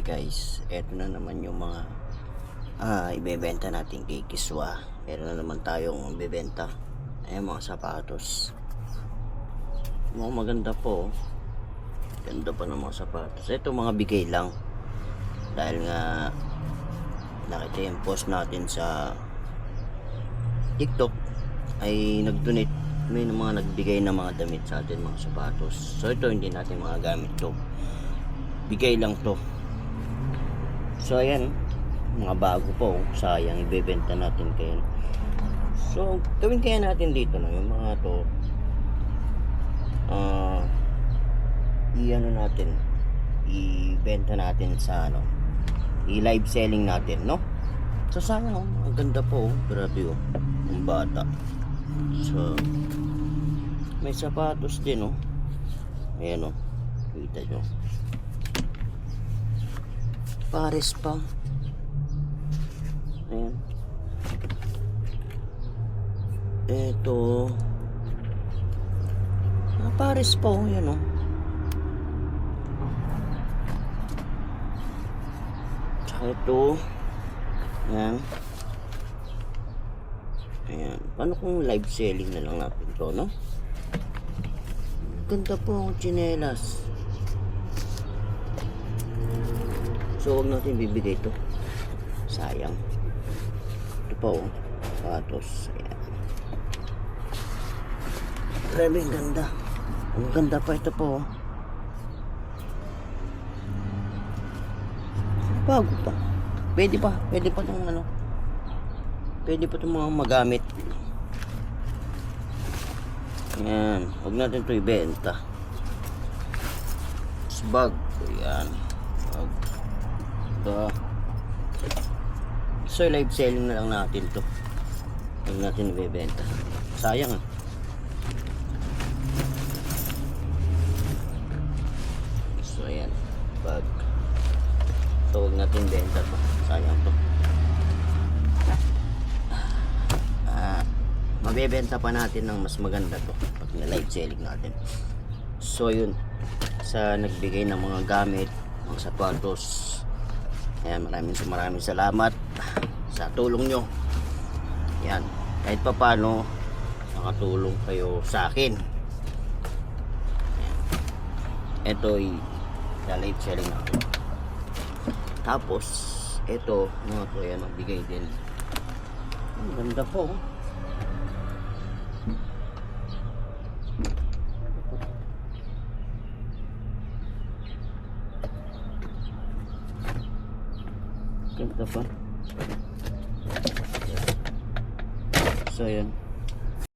Hey guys, eto na naman yung mga ibebenta natin kay Kiswa. Meron na naman tayong ibebenta. Ayan mga sapatos. Mga maganda po. Ganda pa ng mga sapatos. Ito mga bigay lang. Dahil nga nakita yung post natin sa TikTok ay nag-donate. May mga nagbigay na mga damit sa atin, mga sapatos. So ito hindi natin mga gamit to. Bigay lang to. So ayan, mga bago po, sayang ibebenta natin kayo. So gawin kaya natin dito no, yung mga to i-ano natin, ibenta natin sa ano, i-live selling natin, no? So sayang oh, ang ganda po, grabe oh, ang bata. So may sapatos din oh. Ayan oh, kita nyo. Pares pa. Ayan. Ito. Pares pa oh. Yan oh. Tsaka ito. Ayan. Ayan. Paano kung live selling na lang natin to, no? Ganda po ang tsinelas. So huwag natin bibigay ito. Sayang. Ito pa oh. Patos. Ayan. Grabe ang ganda. Ang ganda pa ito po oh. Bago pa. Pwede pa. Pwede pa itong ano. Pwede pa itong mga magamit. Ayan. Huwag natin ito ibenta. Bag. Ayan. Bag. So live selling na lang natin to. Huwag natin ibebenta. Sayang ah. So ayan, bag. So huwag natin benta to. Sayang to. Mabebenta pa natin ng mas maganda to pag live selling natin. So yun, sa nagbigay ng mga gamit, mga sapatos. Ayan, maraming salamat sa tulong nyo. Ayan, kahit pa paano nakatulong kayo sa akin. Ayan. Ito ay live selling natin. Tapos ito mga to, ayan, magbigay din. Ang ganda po. Ganda pa. So yun.